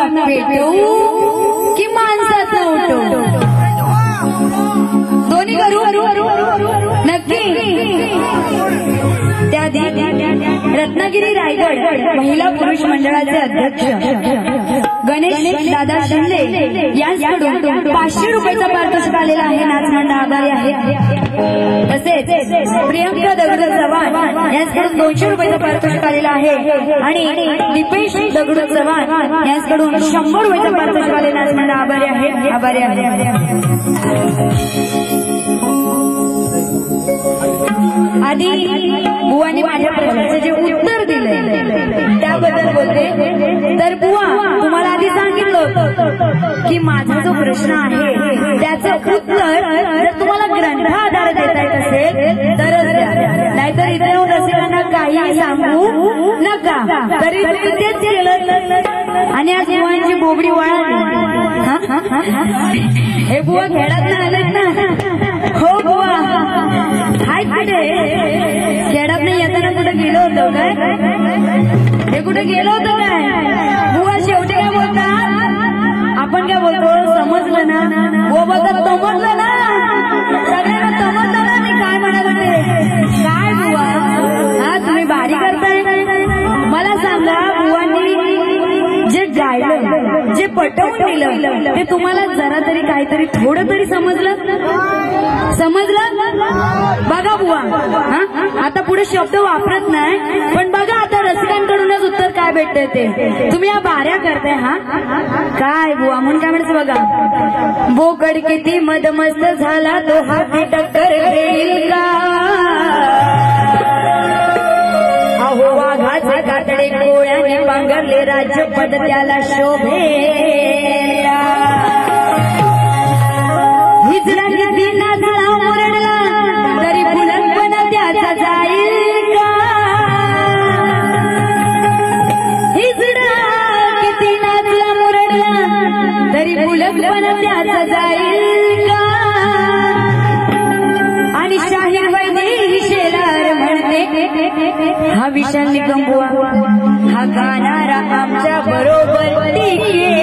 नख पेटवू की माणसाचं उठवू? दोन्ही करू नक्की. त्याआधी रत्नागिरी रायगड महिला पुरुष मंडळाचे अध्यक्ष गणेश दादा शिंदे यांच्याकडून 500 रुपयाचा पारितोषिक आलेला आहे. नाच मंडळ आभारी आहे. तसेच प्रियंका दगडू चव्हाण यांच्याकडून 200 रुपयाचा पारितोषिक आलेला आहे आणि दीपेश दगडू चव्हाण यांच्याकडून 100 रुपयाचा पारितोषिक आले. नाच मंडळ आभारी आहे. आभारी आहे. आधी बुवानी माझ्या प्रश्नाचं जे उत्तर दिलंय त्याबद्दल बोलते. तर बुवा, तुम्हाला आधी सांगितलं होतं की माझा जो प्रश्न आहे त्याचं उत्तर जर तुम्हाला ग्रंथाधार देता येत असेल तरच द्या, नाहीतर इथे रसिकांना काही सांगू नका. तरी तेच केलं आणि आज बुवांची बोबडी वळाली. हे बुवा खेळात ना आलेत ना? हो बुवा हाय. कुठे खेळात नाही येताना कुठे गेलो होतो काय? हे कुठे गेलो होतो काय? बुवा शेवटी काय बोलतात? आपण काय बोलतो? समजलं ना? बुवा बोलतात समजलं ना? सगळ्यांना समजलं ना? मी काय म्हणत होते? काय बुवा हा तुम्ही भारी करताय? मला सांगा, बुवांनी जे गायलं, जे पटवून दिलं ते तुम्हाला जरा तरी काहीतरी थोडं तरी समजलं? बघा बुवा, आता पुढे शब्द वापरत नाही, पण बघा आता रसिकांकडूनच उत्तर काय भेटते ते. तुम्ही या बाऱ्या करताय हा काय बुवा? म्हणून काय म्हणते बघा. बोकड किती मदमस्त झाला तो हाती टक्कर घेईल का? अहो वाघाचे कातडे कोळ्याने पांघरले राज्यपद त्याला शोभेला. हिजडा किती नाचला मुरडला तरी बुलंदपणा त्याचा जाईल का? हिजडा किती नाचला मुरडला तरी बुलंदपणा त्याचा जाईल का? आणि शाहीर वैदेही शेलार म्हणते हा विशाल निकम बुवा हा गाणारा आमच्या बरोबर टिकेला.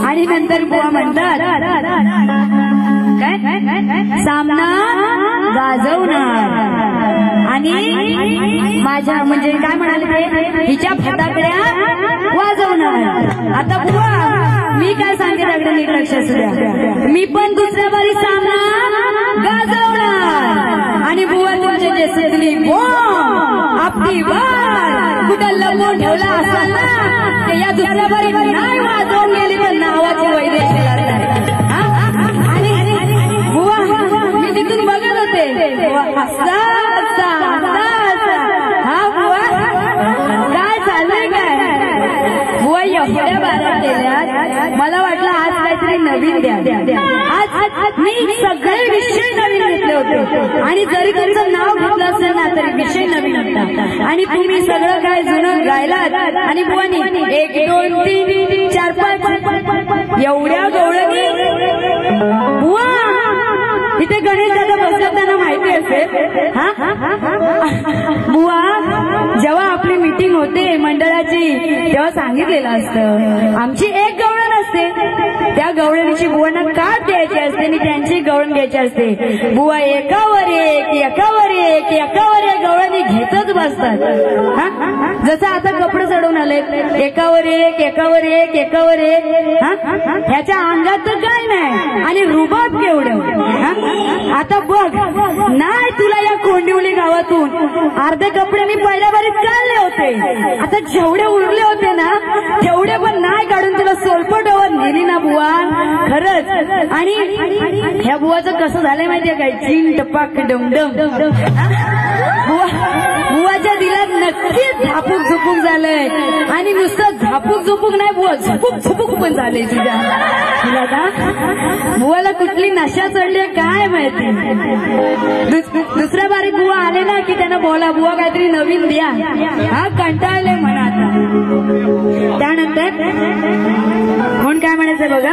आणि नंतर बुवा म्हणतात काय सामना गाजवणार आणि माझ्या म्हणजे काय म्हणाले ते हिच्या फटाकड्या वाजवणार. आता बुवा मी काय सांगते अगदी नीट लक्ष असू द्या. मी पण दुसऱ्या बारी सामना गाजवणार आणि बुवा तुमचे जे सिद्धली आपली वार कुठं लपवून ठेवला असाल ना ते या दुसऱ्या बारी नाही वाजवून गेली तर नावाची वैदेशी लागणार. आणि बुवा मी तिथून बघत होते असा हा बुवा काय चाललंय काय? बुवा एवढ्या बारा केल्या मला वाटलं आज काहीतरी नवीन द्या. आज मी सगळे विषय नवीन घेतले होते आणि जरी तुमचं नाव घेतलं असेल ना तरी विषय नवीन होता आणि तुम्ही सगळं काय जुनं गायलात. आणि बुवानी 1 2 3 4 5 एवढ्या गवळणी बुवा इथे गणेश दादा बसतात त्यांना माहिती असेल. बुवा जेव्हा आपली मीटिंग होते मंडळाची तेव्हा सांगितलेलं असतं आमची एक गवळण असते, त्या गवळणीची बुवांना काट द्यायची असते आणि त्यांची गवळण घ्यायची असते. बुवा एकावर एक गवळणी घेतच बसतात. जसं आता कपडे चढवून आले एकावर एक ह्याच्या अंगात तर काय नाही आणि रुबाब केवढं. आता बघ नाही तुला या कोंडिवली गावातून अर्धे कपडे मी पहिल्या बारीत काढले होते, आता जेवढे उरले होते ना तेवढे पण नाही काढून तुला सोलपटवर नेली ना बुवा खरंच. आणि ह्या बुवाचं कसं झालंय माहितीये काय? चिन टपाक डमडम. बुवाच्या दिलात नक्कीच झापूक झुपूक झालंय आणि नुसतं झापूक झुपूक नाही बुवा झुपूक झुपूक पण झालंय तुझ्या तुला का? बुवाला कुठली नशा चढली काय माहिती. दुसऱ्या बारी बुवा आले ना की त्यांना बोला बुवा काहीतरी नवीन द्या, हा कंटाळले म्हणा. आता त्यानंतर म्हणून काय म्हणायचं बघा.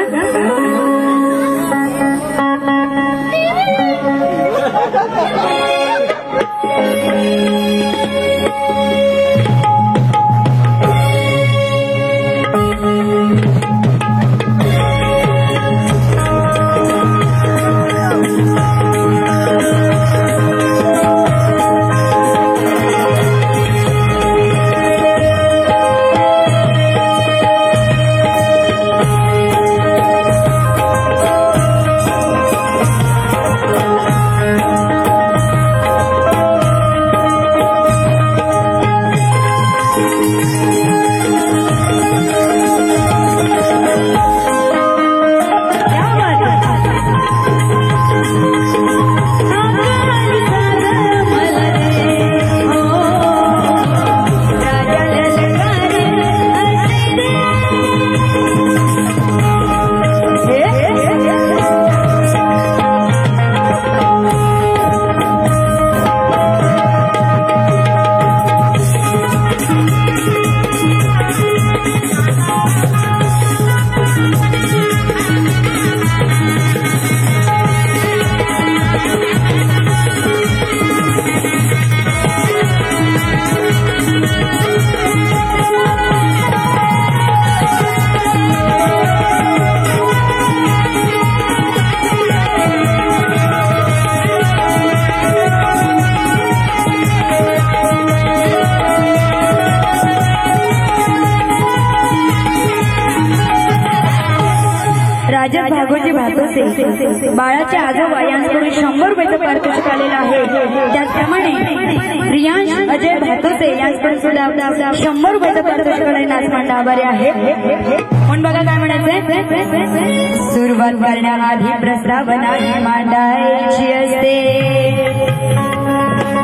राजा भागोजी भातोसे बाळाचे आजोबा यांच्याकडून 100 रुपयाचं पारितोषिक आलेलं आहे। त्याचप्रमाणे प्रियांश अजय भातोसे यांच्याकडून सुद्धा 100 रुपयाचं पारितोषिक आलेले नाचमांडा आभारी आहे। पण बघा काय म्हणायचंय, सुरुवात करण्याआधी प्रस्तावना ही मांडायची असते,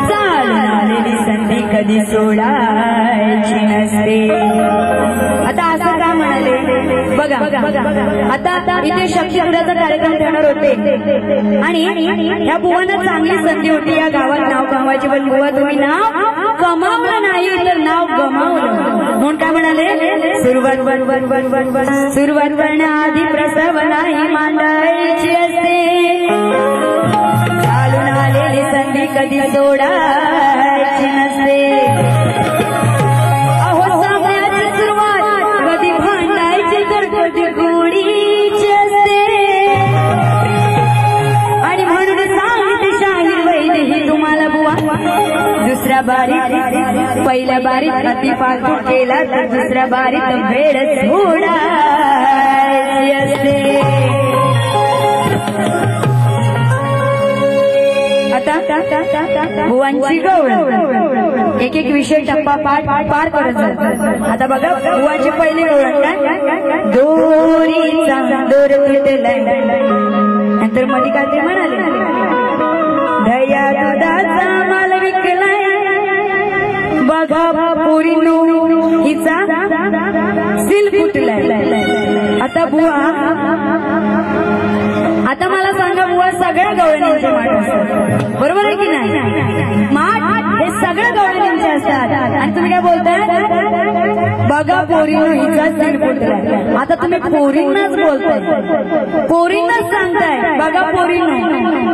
चालून आलेली संधी कधी सोडायची नसते। आता असं का म्हणाले बघा, आता इथे शक्तिसुराचा कार्यक्रम ठेवणार होते आणि या बुवांना चांगली संधी होती या गावात नाव कमवायची, पण बुवा तुम्ही नाव कमावलं नाही तर नाव गमावलं। म्हणून काय म्हणाले, सुरुवात करण्याआधी प्रस्तावना ही मांडायची असते, चालून आलेली संधी कधी सोडायची नसते। अहो सामन्याची सुरुवात कधी भांडायची तर कधी गोडीची असते, आणि म्हणून सांगते शाहीर वैद्य ही तुम्हाला बुवा, दुसऱ्या बारीत पहिल्या बारीत अति पाकू केला तर दुसऱ्या बारीत भेड सोडायची असते। आता बुवांची गवळण एक एक विषय टप्पा पार करत जात। आता बघा बुवांची पहिली गवळण काय, दोरीचा दोर तुटलाय, नंतर मध्ये काय ते म्हणाले, दया दुधाचा माल विकलाय बघा पोरीनो हिचा सिल फुटलाय। आता बुवा, आता मला सांगा बुवा, सगळ्या गवळणींचे माठ असतात बरोबर आहे की नाही? माठ हे सगळ्या गवळणींचे असतात आणि तुम्ही काय बोलताय, बघा पोरीनो हिचा सिल फुटलाय। आता तुम्ही पोरींनाच बोलताय, पोरींनाच सांगताय बघा पोरीनो।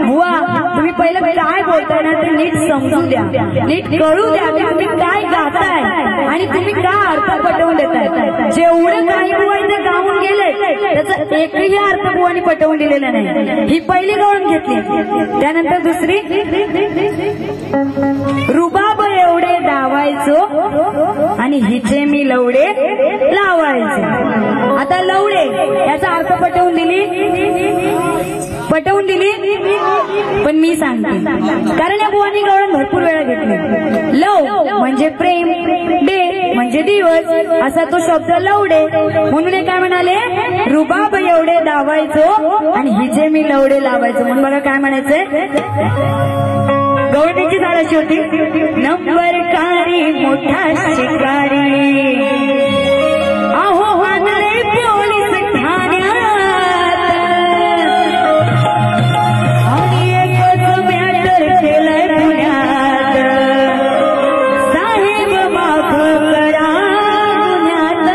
बुवा तुम्ही पहिलं काय बोलताय ना ते नीट समजू द्या, नीट कळू द्या की तुम्ही काय गाताय आणि तुम्ही काय अर्थ पटवून देताय। जेवढं काही बुवा इथे गाऊन गेले त्याचा एकही अर्थ बुवानी पटवून दिलेला नाही। ही पहिली गवळण घेतली, त्यानंतर दुसरी, रुबाब एवढे दावायचो आणि हिचे मी लवडे लावायचो। आता लवडे याचा अर्थ पटवून दिली पण मी सांगते, कारण या बुवानी गवळण भरपूर वेळा घेतली। लव म्हणजे प्रेम, डे म्हणजे दिवस, असा तो शब्द लवडे, म्हणून काय म्हणाले, रुबाब एवढे दावायचो आणि हिचे मी लवडे लावायचो। म्हणून बघा काय म्हणायचंय, गवळणीची झाड अशी होती, नंबरकारी मोठा शिकारी, अहो हानले पोलीस ठाण्यात, आणि एकच मॅटर केलंय पुण्यात, साहेब माफ करा गुन्ह्यात।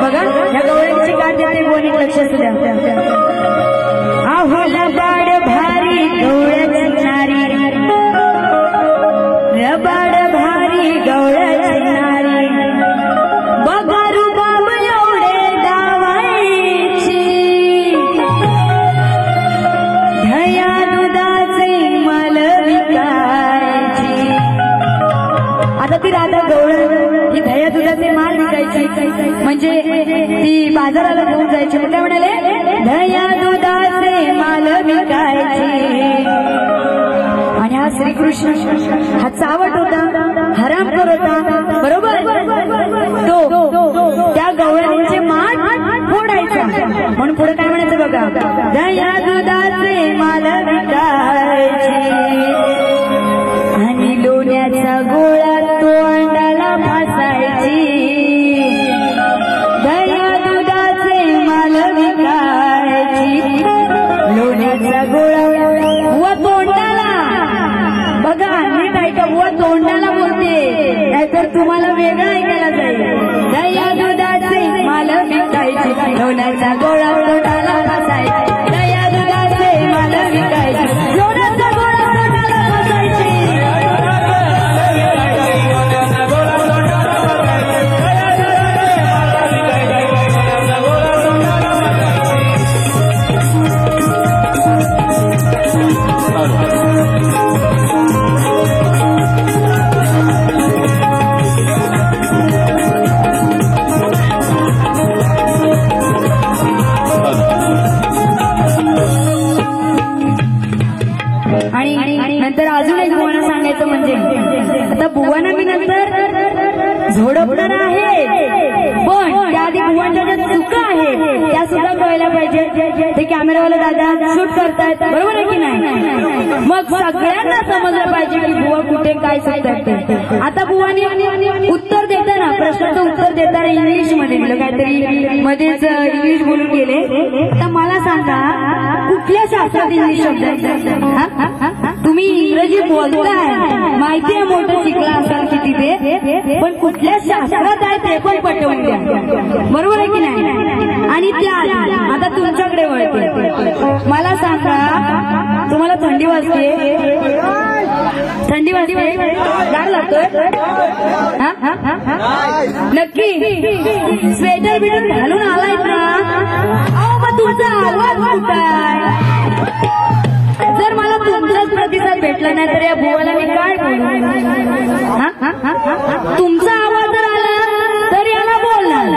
बघा या गवळणीची गाठ देते गोणी, लक्ष असू द्या। अहो लबाड भारी गवळण नारी, रबाड भारी गवळण नारी, बघा रुबाब एवढे दावायची, दया दुधाचे माल विकायची। आता ती राधा गवळण ही दया दुधाचे माल विकायची, म्हणजे ती बाजाराला घेऊन जायची। मग काय म्हणाले, दया दुधाचे माल विकायची। आणि हा श्रीकृष्ण हा चावट होता, हरामखोर होता बरोबर, तो त्या गवळणीचे माठ फोडायचा। म्हणून पुढे काय म्हणायचं बघा, दया दुधाचे माल विकायची, आणि लोण्याचा गोळा तोंडाला फासायची, दया दुधाचे माल विकायची, लोण्याचा गोळा व तोंडाला, बघा नीट ऐका, व तोंडाला बोलते, नाहीतर तुम्हाला वेगळं ऐकायला जाईल। दया दुधाचे माल विकायची, लोण्याचा गोळा तोंडाला फासायची, दया दुधाचे माल विकायची, लोण्याचा गोळा सुद्धा कळायला पाहिजे. ते कॅमेरावाले दादा शूट करतायत, बरोबर आहे की नाही? मग सगळ्यांना समजलं पाहिजे की बुवा कुठे काय सांगतात. आता बुवानी उत्तर देताना, प्रश्नाचं उत्तर देताना इंग्लिश मध्ये दिलं, काहीतरी मध्येच इंग्लिश बोलून गेले. तर मला सांगा, कुठल्या शास्त्रात इंग्लिश शब्द? तुम्ही इंग्रजी बोलताय, माहिती आहे, मोठं शिकला असाल की तिथे, पण कुठल्या शास्त्रात आहे ते पण पटवून द्या, बरोबर आहे की नाही? आणि त्या आता तुमच्याकडे वळते. मला सांगा, तुम्हाला थंडी वाजते? थंडी वाजते? गार लागतोय? नक्की स्वेटर बिटर घालून आलायत ना? अहो मग तुमचा आवाज कुठाय? जर मला तुमचाच प्रतिसाद भेटला नाही तर या बुवाला मी काय बोलू? तुमचा आवाज जर आला तर याला बोलणार.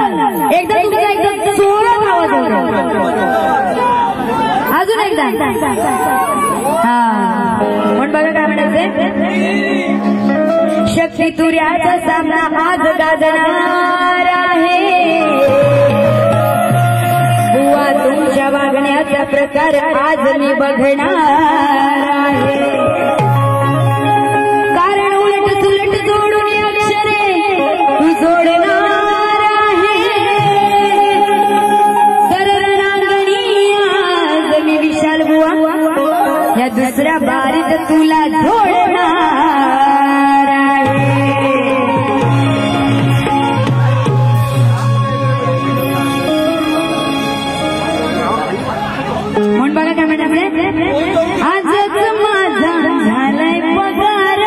एकदा तुमचा एकदम जोरात आवाज होता, अजून एकदा. पण बघा काय म्हणायचंय, शक्ती तुऱ्याचा सामना आज गाजणार आहे. बुवा तुमच्या वागण्याचा प्रकार आज मी बघणार आहे. कारण उलट सुलट जोडून अक्षरे तू जोडणार आहे. तर रणांगणी आज मी विशाल बुवा या दुसऱ्या बारीत तुला जोडणार आहे. म्हणून बघा काय म्हणतात, आजच माझा झालाय पगार.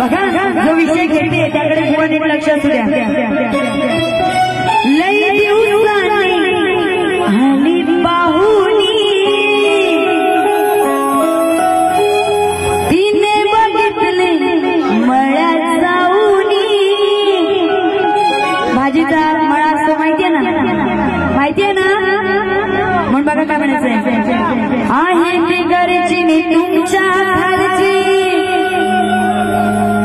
बघा जो विषय घेते त्याकडे पण एक लक्ष असू द्या. लई दिवसाने आली पाहुणी, तिने बघितले मळ्यात जाऊनी. भाजीचा मळा असतो माहितीये ना, माहितीये ना? म्हणून बघा काय म्हणायचंय, आहे ती घरची नी तुमच्या घरची,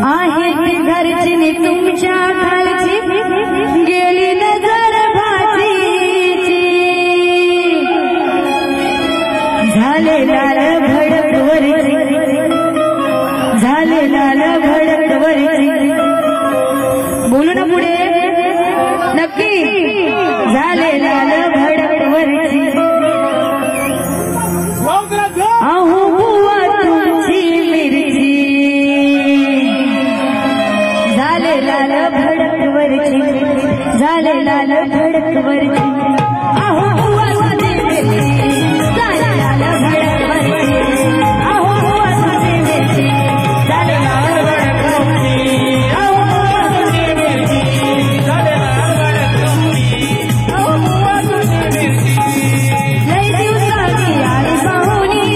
आहे ती घरची नी तुमच्या घरची, गेली नजर भाजीची. झाले लाल भडक वरची, झाले लाल भडक वरची. बोलू ना पुढे, नक्की. झाले लाल भडक वरची, अहो बुवा तुमची मिरची. झाले लाल भडक वरची, झाले लाल भडक वरची, अहो बुवा तुमची मिरची. झाले लाल भडक वरची, अहो बुवा तुमची मिरची. झाले लाल भडक वरची, अहो बुवा तुमची मिरची. झाले लाल भडक वरची, अहो बुवा तुमची मिरची. लई दिवसाची आली पाहुणी,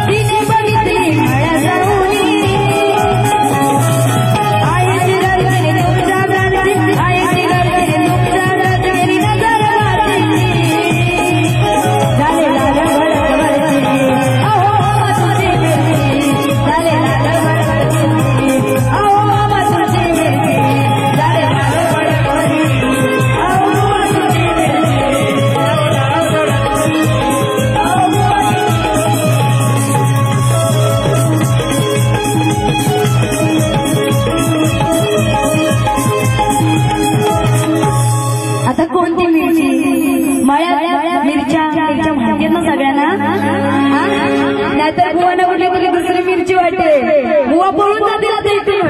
तिने बघितली मळ्या जाऊनी. आईची घरची तुमच्या घरची, आईची घरची तुमच्या घरची, गेली नजर भाजीची. झाले लाल भडक वरची, अहो बाबा तुझी मिरची. झाले लाल भडक वरची, अहो बाबा तुझी मिरची. झाले लाल भडक वरची, अहो बाबा तुझी मिरची. आता कोणती मिरची? मळ्यात मिरच्या मिरच्या माहितीये ना सगळ्यांना? नाहीतर बुवाना कुठली तरी दुसरी मिरची वाटते, बुवा पळून जातील आता इथून.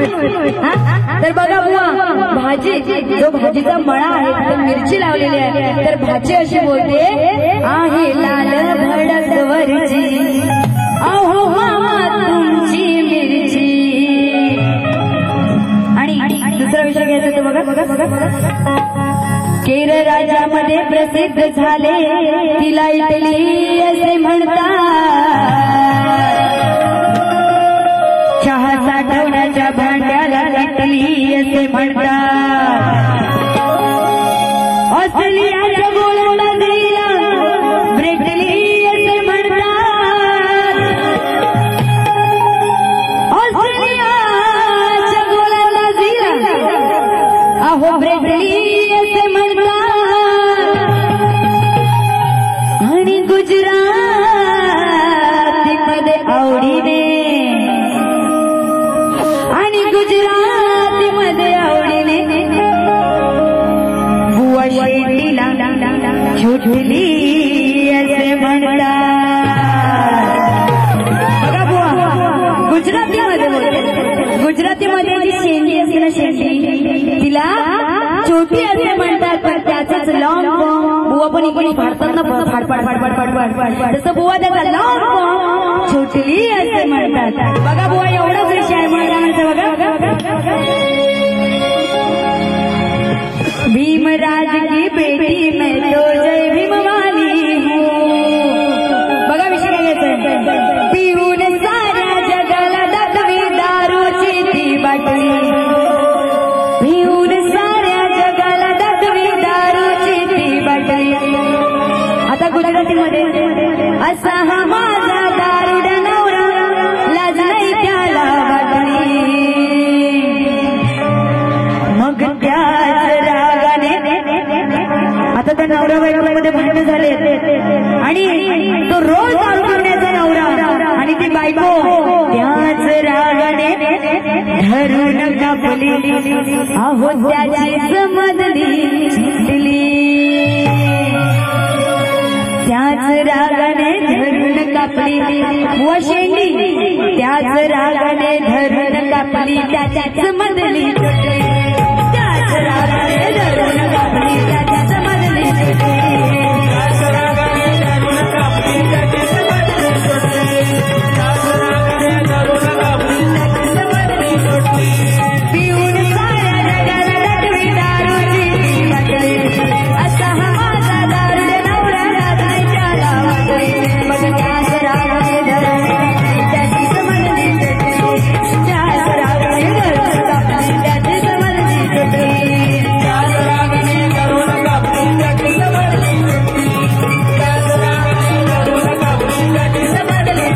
तर बघा बुवा, भाजी जो भाजीचा मळा आहे तिथे मिरची लावलेली आहे. तर भाजी अशी बोलते, आहे लाल भडक वरची, अहो मामा तुमची मिरची. आणि दुसरा विषय घ्यायचा तो बघा बघा बघा. केर राज्यामध्ये प्रसिद्ध झाले तिला इटली असे म्हणतात. चहा साठवण्याच्या भांड्याला इटली असे म्हणतात. ऑस्ट्रेलियाच्या गोलंदाजीला ब्रेटली असे म्हणतात. ऑस्ट्रेलियाच्या गोलंदाजीला अहो ब्रेडली असे म्हणतात आणि गुजरातीमध्ये आवडीने आणि गुजरातीमध्ये आवडीने बुवा शेंडीला छोटली असे म्हणतात। बघा बुवा गुजरातीमध्ये जी शेंडी असते ना शेंडी तिला छोटी असे म्हणतात पण त्याचाच लॉंग बुवा पण इकडे फाडतात ना फाडफाड फाडफाड फाडफाड तसं बुवा त्याचा लॉंग छोटली असे म्हणतात। बघा बुवा एवढाच विषय आहे म्हणता बघा भीमराज की बेटी मैं तो जय भीम वाली हूँ। बघा विषय काय पिऊन साऱ्या जगाला दाखवी दारूची ती बाटली पिऊन साऱ्या जगाला दाखवी दारूची ती बाटली। आता गुजरातीमध्ये असा हा माझा दारुडा नवरा लाज नाही त्याला वाटली मग त्याच रागाने आता त्या नवरा बायकोमध्ये भांडण झाले आणि तो रोज दारू पिण्याचा नवरा आणि ती बायको त्याच रागाने धरून कापली अहो त्याची समजली दिली त्याच रागाने धरून कापली व शेंडी त्याच रागाने धरून कापली त्याच्याच मधली त्याच रागाने धरून कापली त्याच्याच मधली पिऊन साऱ्या जगाला दाखवी दारूची ती बाटली असा हा माझा दारुडा नवरा लाज नाही त्याला वाटली मग त्याच रागाने धरून त्याची समजली त्याच रागाने धरून कापली त्याची समजली त्याच रागाने धरून कापली त्याची समजली त्याच रागाने धरून कापली त्याची समजली।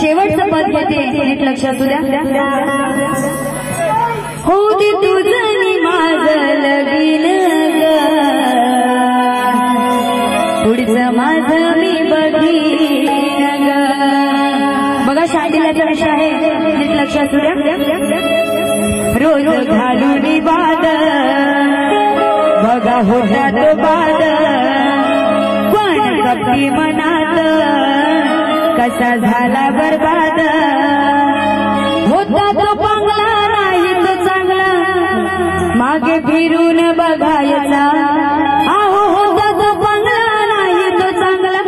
शेवटचं पद घेते नीट लक्षात द्या हो दे तुझं आणि माझं लगीन ग पुढचं माझं मी बघीन ग। बघा शांतीला विषय आहे नीट लक्षात द्या रोज घालून बाद बघा होता तो बाद पण भक्ती मनात कसा झाला बरबाद होता तो पांगला नाही तो चांगला मागे फिरून बघायचा आहो होता तो पांगला नाही तो चांगला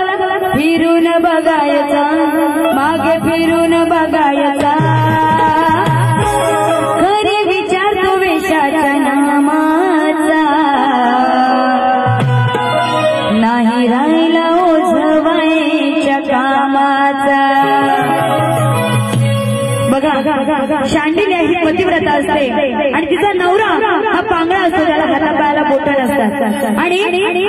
फिरून बघायचा मागे फिरून बघायचा खरी विचार तो वेशाच्या नामाचा नाही राहिला ओझवायच्या कामाचा। बघा शांडिल्य ही पतिव्रता असते आणि तिचा नवरा हा पांगळा असतो त्याला हातापायाला बोटं नसतात आणि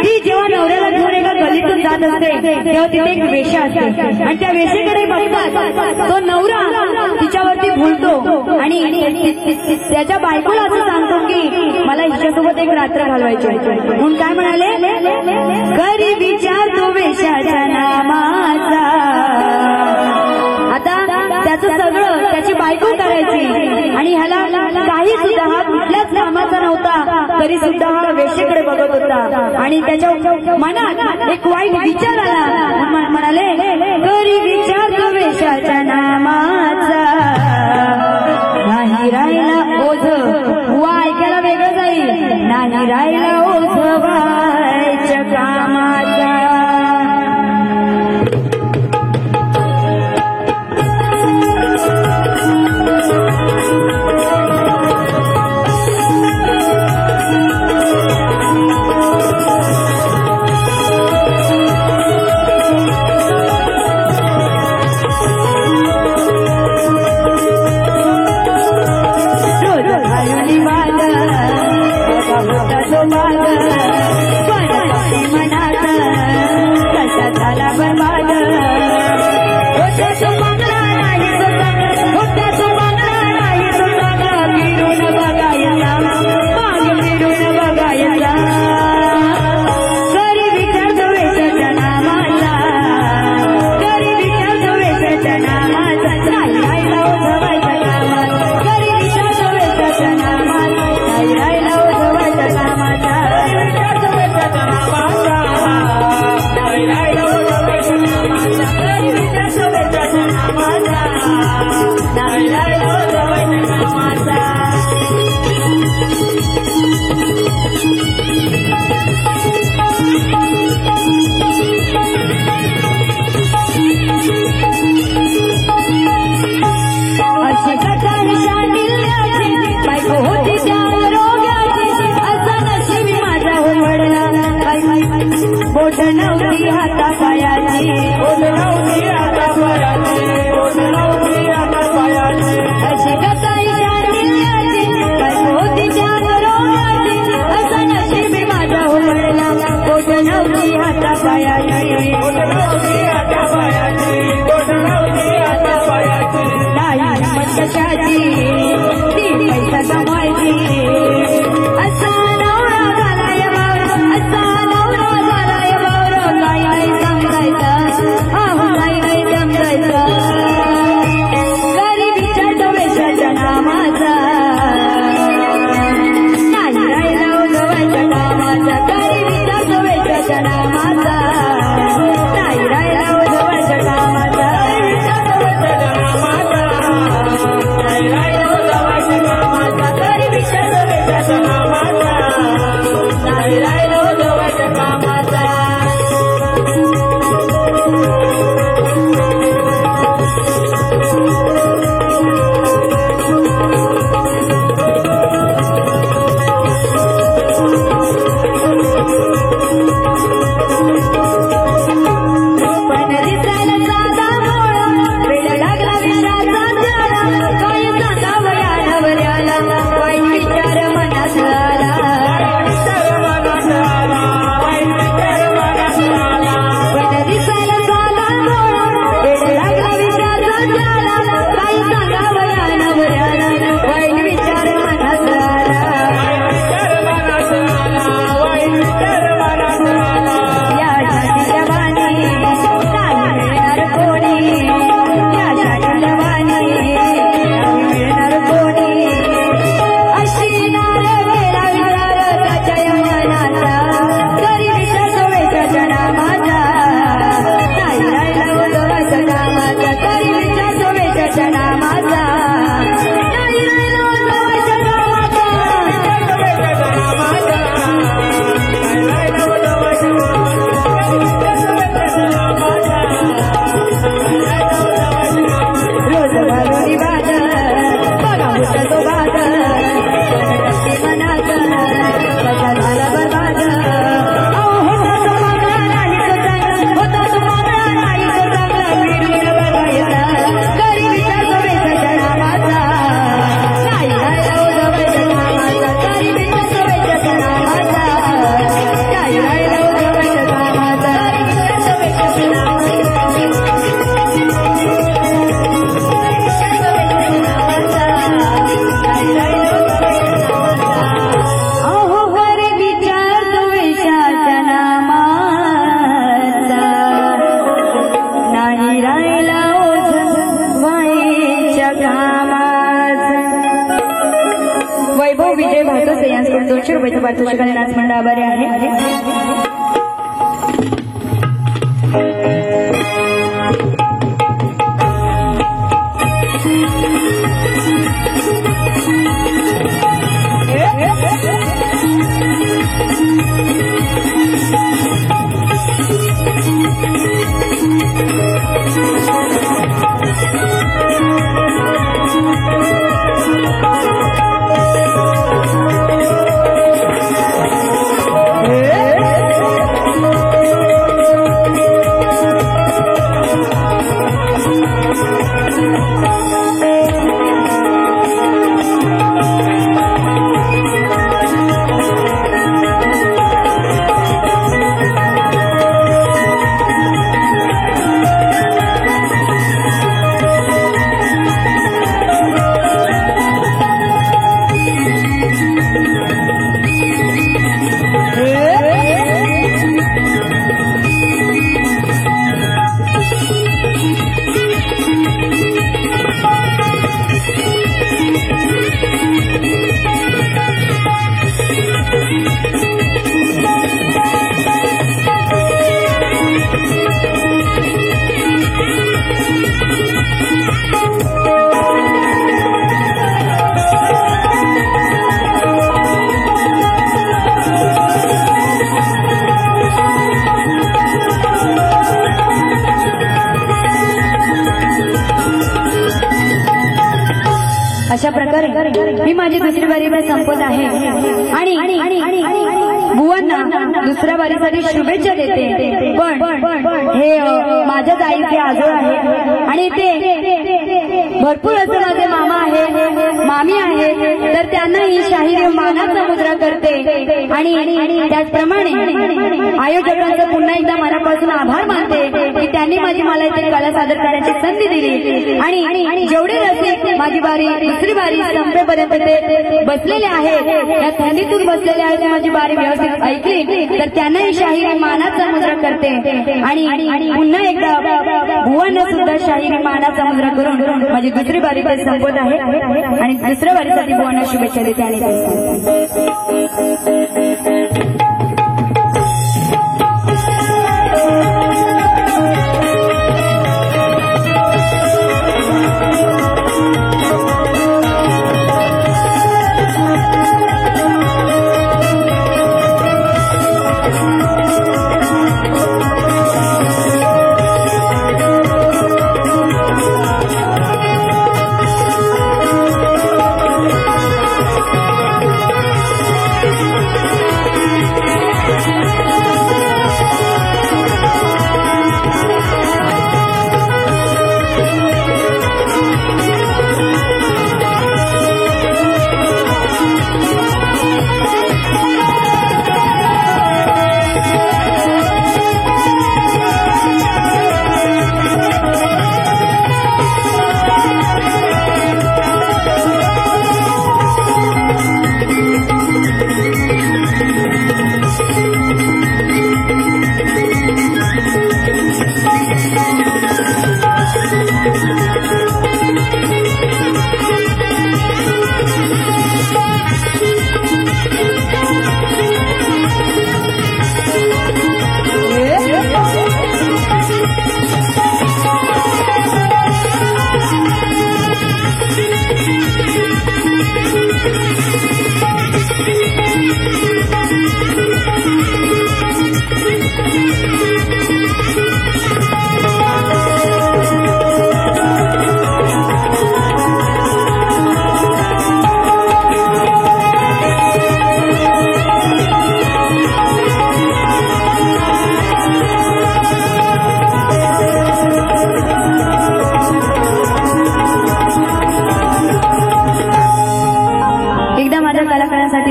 ती जेव्हा नवऱ्याला घेऊन एका गल्लीतून जात असते तेव्हा तिथे एक वेश्या असते आणि त्या वेश्येकडे बघतात तो नवरा तिच्यावरती भुलतो आणि त्याच्या बायकोला असं सांगतो की मला हिच्यासोबत एक रात्र घालवायची म्हणून काय म्हणाले घरी विचार तो वेश्या आणि ह्याला काही सुद्धा हा कुठल्याच कामाचा नव्हता, तरी सुद्धा हा वेश्येकडे बघत होता आणि त्याच्या मनात एक वाईट विचार आला. म्हणाले तरी विचार तो वेशाच्या नामाचा, नाही राहिला ओझ वा ऐकायला वेगळं जाईल, नाही राहिला ओझ व्हायच्या कामाचा. 100 रुपयाचं पारितोषिक नाच मंडळ आभारी आहे। अशा प्रकारे मी माझी दुसरी बारी संपत आहे आणि बुवांना दुसऱ्या बारीसाठी शुभेच्छा देते। पण हे माझ्याच आईचे आजोळ आहे आणि ते भरपूर असं माझे मामा आहे मामी आहे, तर त्यांना ही शाहीर मानाचा मुद्रा करते आणि त्याचप्रमाणे आयोजकांचं पुन्हा एकदा मनापासून आभार मानते की त्यांनी मला इथे कला सादर करण्याची संधी दिली आणि जेवढे रसिक माझी बारी दुसरी बारी संपेपर्यंत ते बसलेले आहेत, या थंडीतून बसलेले आहेत, माझी बारी व्यवस्थित ऐकली तर त्यांनाही शाहीर मानाचा मुद्रा करते आणि पुन्हा एकदा बुवांना सुद्धा शाहीर मानाचा मुद्रा करून माझी दुसरी बारी ते संपत आहे आणि दुसऱ्या बारीसाठी बुवांना शुभेच्छा देते आणि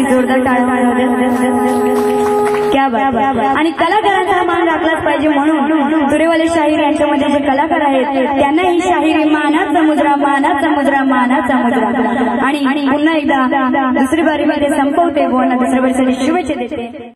जोरदार क्या बात। आणि कलाकारांचा मान राखलाच पाहिजे म्हणून तुरेवाले शाहीर यांच्यामध्ये जे कलाकार आहेत त्यांना ही शाहिरी मानाचा मुद्रा मानाचा मुद्रा मानाचा मुद्रा आणि पुन्हा एकदा दुसरी बारीमध्ये संपवते, दुसऱ्या बारीसाठी शुभेच्छा देते।